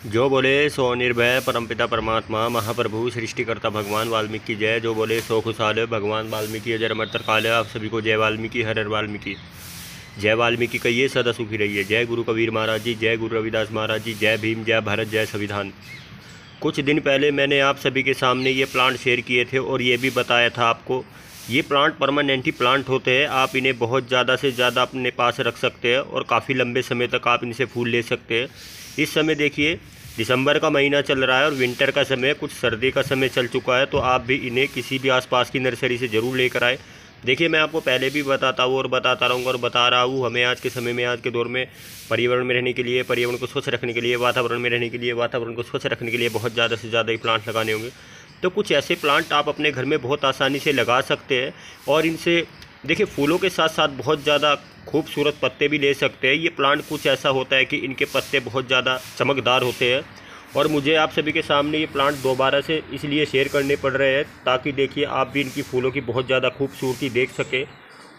जो बोले सो निर्भय परमपिता परमात्मा महाप्रभु सृष्टिकर्ता भगवान वाल्मीकि की जय। जो बोले सो खुशहाल भगवान वाल्मीकि अजर अमर तरकाल। आप सभी को जय वाल्मीकि, हर हर वाल्मीकि। जय वाल्मीकि कहिए, सदा सुखी रहिए। जय गुरु कबीर महाराज जी, जय गुरु रविदास महाराज जी, जय भीम, जय भारत, जय संविधान। कुछ दिन पहले मैंने आप सभी के सामने ये प्लांट शेयर किए थे और ये भी बताया था आपको, ये प्लांट परमानेंट ही प्लांट होते हैं। आप इन्हें बहुत ज़्यादा से ज़्यादा अपने पास रख सकते हैं और काफ़ी लंबे समय तक आप इनसे फूल ले सकते हैं। इस समय देखिए दिसंबर का महीना चल रहा है और विंटर का समय, कुछ सर्दी का समय चल चुका है, तो आप भी इन्हें किसी भी आसपास की नर्सरी से ज़रूर लेकर आए। देखिए मैं आपको पहले भी बताता हूँ और बताता रहूँगा और बता रहा हूँ, हमें आज के समय में, आज के दौर में पर्यावरण में रहने के लिए, पर्यावरण को स्वच्छ रखने के लिए, वातावरण में रहने के लिए, वातावरण को स्वच्छ रखने के लिए बहुत ज़्यादा से ज़्यादा ही प्लांट लगाने होंगे। तो कुछ ऐसे प्लांट आप अपने घर में बहुत आसानी से लगा सकते हैं और इनसे देखिए फूलों के साथ साथ बहुत ज़्यादा खूबसूरत पत्ते भी ले सकते हैं। ये प्लांट कुछ ऐसा होता है कि इनके पत्ते बहुत ज़्यादा चमकदार होते हैं और मुझे आप सभी के सामने ये प्लांट दोबारा से इसलिए शेयर करने पड़ रहे हैं ताकि देखिए आप भी इनकी फूलों की बहुत ज़्यादा खूबसूरती देख सकें।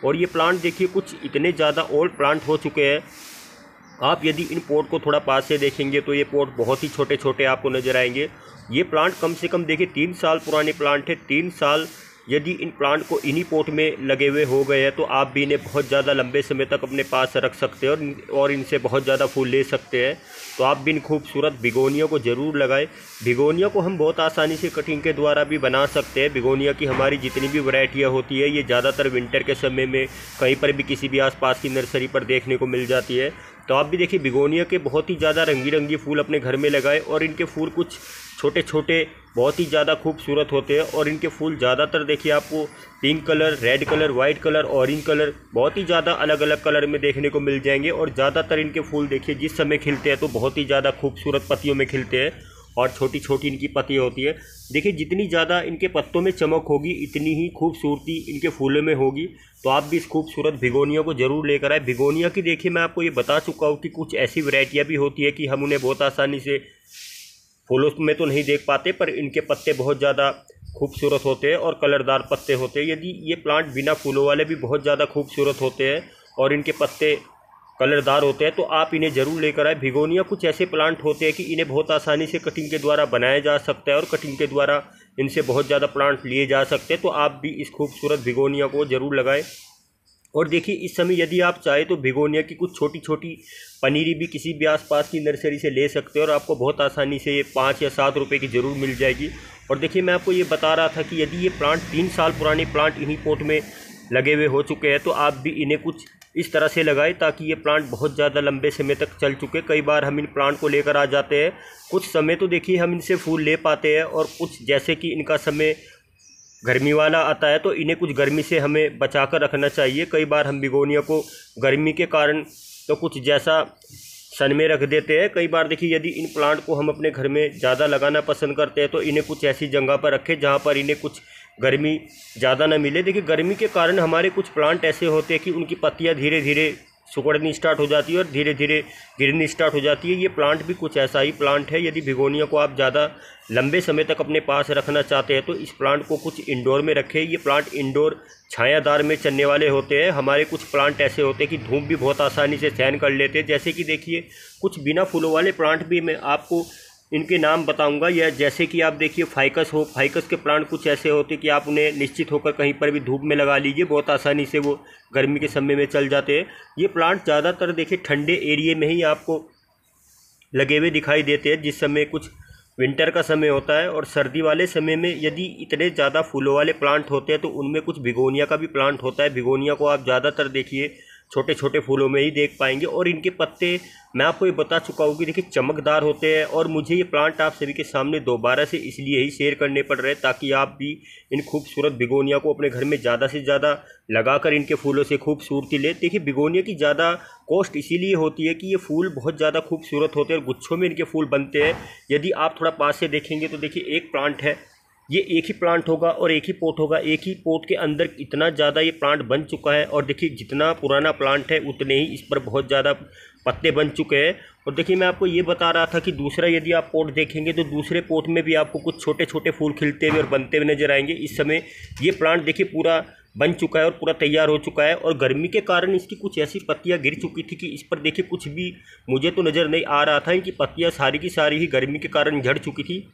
और ये प्लांट देखिए कुछ इतने ज़्यादा ओल्ड प्लांट हो चुके हैं, आप यदि इन पोट को थोड़ा पास से देखेंगे तो ये पोट बहुत ही छोटे छोटे आपको नज़र आएंगे। ये प्लांट कम से कम देखिए 3 साल पुराने प्लांट है। 3 साल यदि इन प्लांट को इन्हीं पोट में लगे हुए हो गए हैं तो आप भी इन्हें बहुत ज़्यादा लंबे समय तक अपने पास रख सकते हैं और इनसे बहुत ज़्यादा फूल ले सकते हैं। तो आप भी इन खूबसूरत बिगोनिया को ज़रूर लगाएं। बिगोनिया को हम बहुत आसानी से कटिंग के द्वारा भी बना सकते हैं। बिगोनिया की हमारी जितनी भी वैरायटियाँ होती है, ये ज़्यादातर विंटर के समय में कहीं पर भी किसी भी आसपास की नर्सरी पर देखने को मिल जाती है। तो आप भी देखिए बिगोनिया के बहुत ही ज़्यादा रंगी रंगी फूल अपने घर में लगाएं और इनके फूल कुछ छोटे छोटे बहुत ही ज़्यादा खूबसूरत होते हैं और इनके फूल ज़्यादातर देखिए आपको pink colour, red colour, white colour, orange colour, बहुत ही ज़्यादा अलग अलग कलर में देखने को मिल जाएंगे। और ज़्यादातर इनके फूल देखिए जिस समय खिलते हैं तो बहुत ही ज़्यादा खूबसूरत पत्तियों में खिलते हैं और छोटी छोटी इनकी पत्तियाँ होती है। देखिए जितनी ज़्यादा इनके पत्तों में चमक होगी इतनी ही खूबसूरती इनके फूलों में होगी। तो आप भी इस खूबसूरत बिगोनिया को ज़रूर लेकर आए। बिगोनिया की देखिए मैं आपको ये बता चुका हूँ कि कुछ ऐसी वैरायटियाँ भी होती है कि हम उन्हें बहुत आसानी से फूलों में तो नहीं देख पाते, पर इनके पत्ते बहुत ज़्यादा खूबसूरत होते हैं और कलरदार पत्ते होते हैं। यदि ये प्लांट बिना फूलों वाले भी बहुत ज़्यादा खूबसूरत होते हैं और इनके पत्ते कलरदार होते हैं तो आप इन्हें ज़रूर लेकर आए। बिगोनिया कुछ ऐसे प्लांट होते हैं कि इन्हें बहुत आसानी से कटिंग के द्वारा बनाया जा सकता है और कटिंग के द्वारा इनसे बहुत ज़्यादा प्लांट लिए जा सकते हैं। तो आप भी इस खूबसूरत बिगोनिया को ज़रूर लगाएं। और देखिए इस समय यदि आप चाहें तो बिगोनिया की कुछ छोटी छोटी पनीरी भी किसी भी आसपास की नर्सरी से ले सकते हैं और आपको बहुत आसानी से ये 5 या 7 रुपये की ज़रूर मिल जाएगी। और देखिए मैं आपको ये बता रहा था कि यदि ये प्लांट 3 साल पुराने प्लांट इन्हीं पोट में लगे हुए हो चुके हैं तो आप भी इन्हें कुछ इस तरह से लगाएं ताकि ये प्लांट बहुत ज़्यादा लंबे समय तक चल चुके। कई बार हम इन प्लांट को लेकर आ जाते हैं, कुछ समय तो देखिए हम इनसे फूल ले पाते हैं और कुछ जैसे कि इनका समय गर्मी वाला आता है तो इन्हें कुछ गर्मी से हमें बचा कर रखना चाहिए। कई बार हम बिगोनिया को गर्मी के कारण तो कुछ जैसा सन में रख देते हैं। कई बार देखिए यदि इन प्लांट को हम अपने घर में ज़्यादा लगाना पसंद करते हैं तो इन्हें कुछ ऐसी जगह पर रखें जहाँ पर इन्हें कुछ गर्मी ज़्यादा ना मिले। देखिए गर्मी के कारण हमारे कुछ प्लांट ऐसे होते हैं कि उनकी पत्तियाँ धीरे धीरे सुकड़नी स्टार्ट हो जाती है और धीरे धीरे गिरनी स्टार्ट हो जाती है। ये प्लांट भी कुछ ऐसा ही प्लांट है। यदि बिगोनिया को आप ज़्यादा लंबे समय तक अपने पास रखना चाहते हैं तो इस प्लांट को कुछ इंडोर में रखें। ये प्लांट इंडोर छायादार में चलने वाले होते हैं। हमारे कुछ प्लांट ऐसे होते हैं कि धूप भी बहुत आसानी से सहन कर लेते हैं। जैसे कि देखिए कुछ बिना फूलों वाले प्लांट भी मैं आपको इनके नाम बताऊंगा। या जैसे कि आप देखिए फाइकस हो, फाइकस के प्लांट कुछ ऐसे होते हैं कि आप उन्हें निश्चित होकर कहीं पर भी धूप में लगा लीजिए, बहुत आसानी से वो गर्मी के समय में चल जाते हैं। ये प्लांट ज़्यादातर देखिए ठंडे एरिए में ही आपको लगे हुए दिखाई देते हैं जिस समय कुछ विंटर का समय होता है। और सर्दी वाले समय में यदि इतने ज़्यादा फूलों वाले प्लांट होते हैं तो उनमें कुछ बिगोनिया का भी प्लांट होता है। बिगोनिया को आप ज़्यादातर देखिए छोटे छोटे फूलों में ही देख पाएंगे और इनके पत्ते मैं आपको ये बता चुका हूँ कि देखिए चमकदार होते हैं। और मुझे ये प्लांट आप सभी के सामने दोबारा से इसलिए ही शेयर करने पड़ रहे हैं ताकि आप भी इन खूबसूरत बिगोनिया को अपने घर में ज़्यादा से ज़्यादा लगाकर इनके फूलों से खूबसूरती ले। देखिए बिगोनिया की ज़्यादा कॉस्ट इसीलिए होती है कि ये फूल बहुत ज़्यादा खूबसूरत होते हैं और गुच्छों में इनके फूल बनते हैं। यदि आप थोड़ा पास से देखेंगे तो देखिए एक प्लांट है, ये एक ही प्लांट होगा और एक ही पोट होगा। एक ही पोट के अंदर इतना ज़्यादा ये प्लांट बन चुका है और देखिए जितना पुराना प्लांट है उतने ही इस पर बहुत ज़्यादा पत्ते बन चुके हैं। और देखिए मैं आपको ये बता रहा था कि दूसरा यदि आप पोट देखेंगे तो दूसरे पोट में भी आपको कुछ छोटे छोटे फूल खिलते हुए और बनते हुए नजर आएंगे। इस समय ये प्लांट देखिए पूरा बन चुका है और पूरा तैयार हो चुका है। और गर्मी के कारण इसकी कुछ ऐसी पत्तियां गिर चुकी थी कि इस पर देखिए कुछ भी मुझे तो नज़र नहीं आ रहा था। इनकी पत्तियां सारी की सारी ही गर्मी के कारण झड़ चुकी थी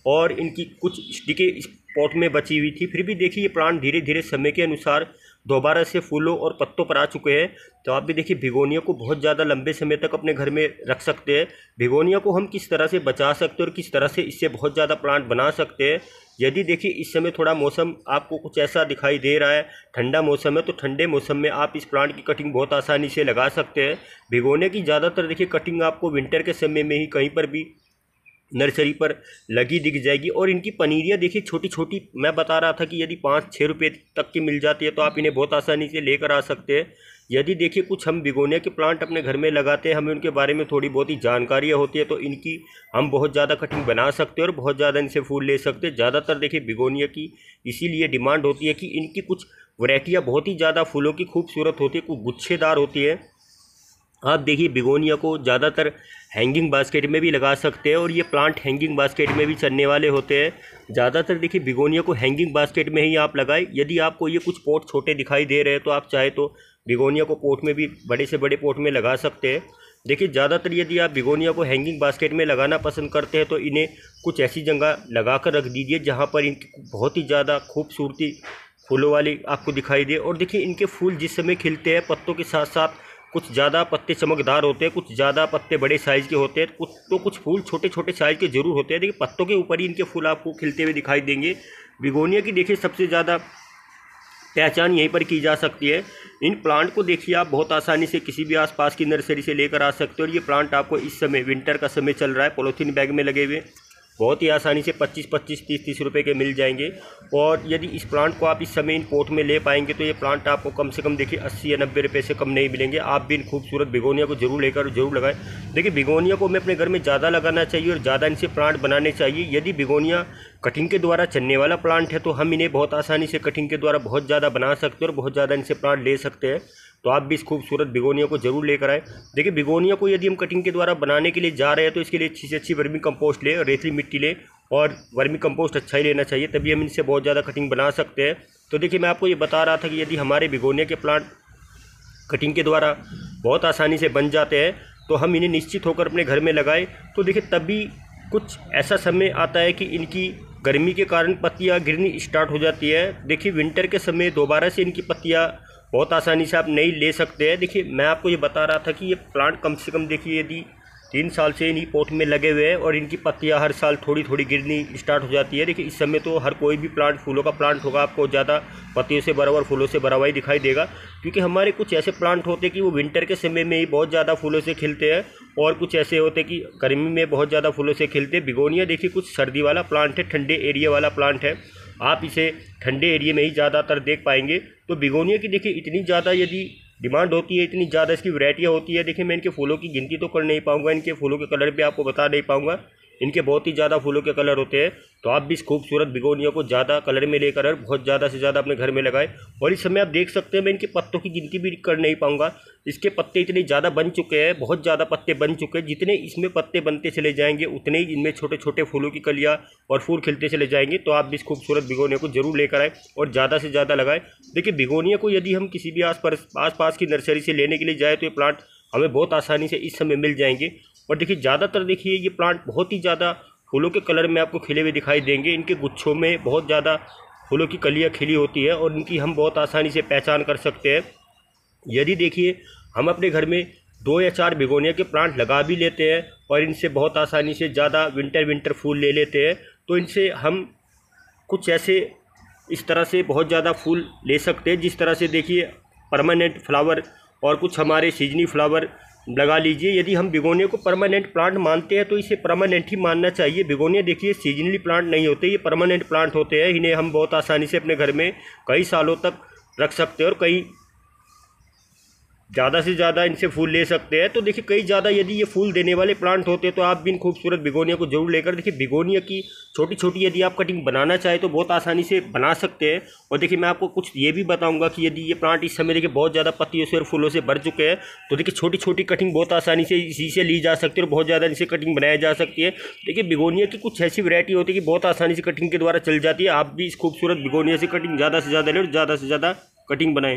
और इनकी कुछ स्टिकें इस पॉट में बची हुई थी। फिर भी देखिए ये प्लांट धीरे धीरे समय के अनुसार दोबारा से फूलों और पत्तों पर आ चुके हैं। तो आप भी देखिए बिगोनिया को बहुत ज़्यादा लंबे समय तक अपने घर में रख सकते हैं। बिगोनिया को हम किस तरह से बचा सकते हैं और किस तरह से इससे बहुत ज़्यादा प्लांट बना सकते हैं। यदि देखिए इस समय थोड़ा मौसम आपको कुछ ऐसा दिखाई दे रहा है, ठंडा मौसम है, तो ठंडे मौसम में आप इस प्लांट की कटिंग बहुत आसानी से लगा सकते हैं। बिगोनिया की ज़्यादातर देखिए कटिंग आपको विंटर के समय में ही कहीं पर भी नर्सरी पर लगी दिख जाएगी। और इनकी पनीरियाँ देखिए छोटी छोटी, मैं बता रहा था कि यदि 5-6 रुपये तक की मिल जाती है तो आप इन्हें बहुत आसानी से लेकर आ सकते हैं। यदि देखिए कुछ हम बिगोनिया के प्लांट अपने घर में लगाते हैं, हमें उनके बारे में थोड़ी बहुत ही जानकारियाँ होती है, तो इनकी हम बहुत ज़्यादा कटिंग बना सकते हैं और बहुत ज़्यादा इनसे फूल ले सकते हैं। ज़्यादातर देखिए बिगोनिया की इसीलिए डिमांड होती है कि इनकी कुछ वैरायटियाँ बहुत ही ज़्यादा फूलों की खूबसूरत होती है, कुछ गुच्छेदार होती है। आप देखिए बिगोनिया को ज़्यादातर हैंगिंग बास्केट में भी लगा सकते हैं और ये प्लांट हैंगिंग बास्केट में भी चलने वाले होते हैं। ज़्यादातर देखिए बिगोनिया को हैंगिंग बास्केट में ही आप लगाएं। यदि आपको ये कुछ पॉट छोटे दिखाई दे रहे हैं तो आप चाहे तो बिगोनिया को पॉट में भी, बड़े से बड़े पॉट में लगा सकते हैं। देखिए ज़्यादातर यदि आप बिगोनिया को हैंगिंग बास्केट में लगाना पसंद करते हैं तो इन्हें कुछ ऐसी जगह लगा कर रख दीजिए जहाँ पर इनकी बहुत ही ज़्यादा खूबसूरती फूलों वाली आपको दिखाई दे। और देखिए इनके फूल जिस समय खिलते हैं पत्तों के साथ साथ कुछ ज़्यादा पत्ते चमकदार होते हैं, कुछ ज़्यादा पत्ते बड़े साइज़ के होते हैं, कुछ फूल छोटे छोटे साइज़ के ज़रूर होते हैं। देखिए पत्तों के ऊपर ही इनके फूल आपको खिलते हुए दिखाई देंगे। बिगोनिया की देखिए सबसे ज़्यादा पहचान यहीं पर की जा सकती है। इन प्लांट को देखिए आप बहुत आसानी से किसी भी आसपास की नर्सरी से लेकर आ सकते हो। और ये प्लांट आपको इस समय विंटर का समय चल रहा है, पॉलीथीन बैग में लगे हुए बहुत ही आसानी से 25-25, 30-30 रुपये के मिल जाएंगे। और यदि इस प्लांट को आप इस समय इन पोट में ले पाएंगे तो ये प्लांट आपको कम से कम देखिए 80 या 90 रुपये से कम नहीं मिलेंगे। आप भी इन खूबसूरत बिगोनिया को जरूर लेकर जरूर लगाएं। देखिए बिगोनिया को हमें अपने घर में ज़्यादा लगाना चाहिए और ज़्यादा इनसे प्लांट बनाने चाहिए। यदि बिगोनिया कटिंग के द्वारा चलने वाला प्लांट है तो हम इन्हें बहुत आसानी से कटिंग के द्वारा बहुत ज़्यादा बना सकते हैं और बहुत ज़्यादा इनसे प्लांट ले सकते हैं। तो आप भी इस खूबसूरत बिगोनिया को जरूर लेकर आए। देखिए बिगोनिया को यदि हम कटिंग के द्वारा बनाने के लिए जा रहे हैं तो इसके लिए अच्छी से अच्छी वर्मी कंपोस्ट लें, रेतीली मिट्टी लें और वर्मी कंपोस्ट अच्छा ही लेना चाहिए, तभी हम इनसे बहुत ज़्यादा कटिंग बना सकते हैं। तो देखिए मैं आपको ये बता रहा था कि यदि हमारे बिगोनिया के प्लांट कटिंग के द्वारा बहुत आसानी से बन जाते हैं तो हम इन्हें निश्चित होकर अपने घर में लगाएं। तो देखिए तभी कुछ ऐसा समय आता है कि इनकी गर्मी के कारण पत्तियाँ गिरनी स्टार्ट हो जाती है। देखिए विंटर के समय दोबारा से इनकी पत्तियाँ बहुत आसानी से आप नहीं ले सकते हैं। देखिए मैं आपको ये बता रहा था कि ये प्लांट कम से कम देखिए यदि 3 साल से इन्हीं पोट में लगे हुए हैं और इनकी पत्तियां हर साल थोड़ी थोड़ी गिरनी स्टार्ट हो जाती है। देखिए इस समय तो हर कोई भी प्लांट फूलों का प्लांट होगा आपको ज़्यादा पत्तियों से भरा हुआ और फूलों से भरा हुआ ही दिखाई देगा, क्योंकि हमारे कुछ ऐसे प्लांट होते हैं कि वो विंटर के समय में ही बहुत ज़्यादा फूलों से खिलते हैं और कुछ ऐसे होते हैं कि गर्मी में बहुत ज़्यादा फूलों से खिलते हैं। बिगोनिया देखिए कुछ सर्दी वाला प्लांट है, ठंडे एरिया वाला प्लांट है, आप इसे ठंडे एरिया में ही ज़्यादातर देख पाएंगे। तो बिगोनिया की देखिए इतनी ज़्यादा यदि डिमांड होती है, इतनी ज़्यादा इसकी वैरायटियाँ होती है। देखिए मैं इनके फूलों की गिनती तो कर नहीं पाऊंगा, इनके फूलों के कलर भी आपको बता नहीं पाऊंगा, इनके बहुत ही ज़्यादा फूलों के कलर होते हैं। तो आप भी इस खूबसूरत बिगोनिया को ज़्यादा कलर में लेकर बहुत ज़्यादा से ज़्यादा अपने घर में लगाएं। और इस समय आप देख सकते हैं मैं इनके पत्तों की गिनती भी कर नहीं पाऊंगा, इसके पत्ते इतने ज़्यादा बन चुके हैं, बहुत ज़्यादा पत्ते बन चुके हैं। जितने इसमें पत्ते बनते चले जाएंगे उतने ही इनमें छोटे छोटे फूलों की कलियाँ और फूल खिलते चले जाएंगे। तो आप भी इस खूबसूरत बिगोनिया को जरूर लेकर आए और ज़्यादा से ज़्यादा लगाएं। देखिए बिगोनिया को यदि हम किसी भी आसपास की नर्सरी से लेने के लिए जाए तो ये प्लांट हमें बहुत आसानी से इस समय मिल जाएंगे। और देखिए ज़्यादातर देखिए ये प्लांट बहुत ही ज़्यादा फूलों के कलर में आपको खिले हुए दिखाई देंगे। इनके गुच्छों में बहुत ज़्यादा फूलों की कलियाँ खिली होती है और इनकी हम बहुत आसानी से पहचान कर सकते हैं। यदि देखिए हम अपने घर में 2 या 4 बिगोनिया के प्लांट लगा भी लेते हैं और इनसे बहुत आसानी से ज़्यादा विंटर फूल ले लेते हैं तो इनसे हम कुछ ऐसे इस तरह से बहुत ज़्यादा फूल ले सकते हैं, जिस तरह से देखिए परमानेंट फ्लावर और कुछ हमारे सीजनी फ्लावर लगा लीजिए। यदि हम बिगोनिया को परमानेंट प्लांट मानते हैं तो इसे परमानेंट ही मानना चाहिए। बिगोनिया देखिए सीजनली प्लांट नहीं होते, ये परमानेंट प्लांट होते हैं। इन्हें हम बहुत आसानी से अपने घर में कई सालों तक रख सकते हैं और कई ज़्यादा से ज़्यादा इनसे फूल ले सकते हैं। तो देखिए कई ज़्यादा यदि ये फूल देने वाले प्लांट होते हैं तो आप भी इन खूबसूरत बिगोनिया को जरूर लेकर, देखिए बिगोनिया की छोटी छोटी यदि आप कटिंग बनाना चाहें तो बहुत आसानी से बना सकते हैं। और देखिए मैं आपको कुछ ये भी बताऊंगा कि यदि ये प्लांट इस समय देखिए बहुत ज़्यादा पत्तियों से और फूलों से भर चुके हैं तो देखिए छोटी छोटी कटिंग बहुत आसानी से इसी से ली जा सकती है और बहुत ज़्यादा इनसे कटिंग बनाई जा सकती है। देखिए बिगोनिया की कुछ ऐसी वैरायटी होती है कि बहुत आसानी से कटिंग के द्वारा चल जाती है। आप भी इस खूबसूरत बिगोनिया से कटिंग ज़्यादा से ज़्यादा लें और ज़्यादा से ज़्यादा कटिंग बनाएं।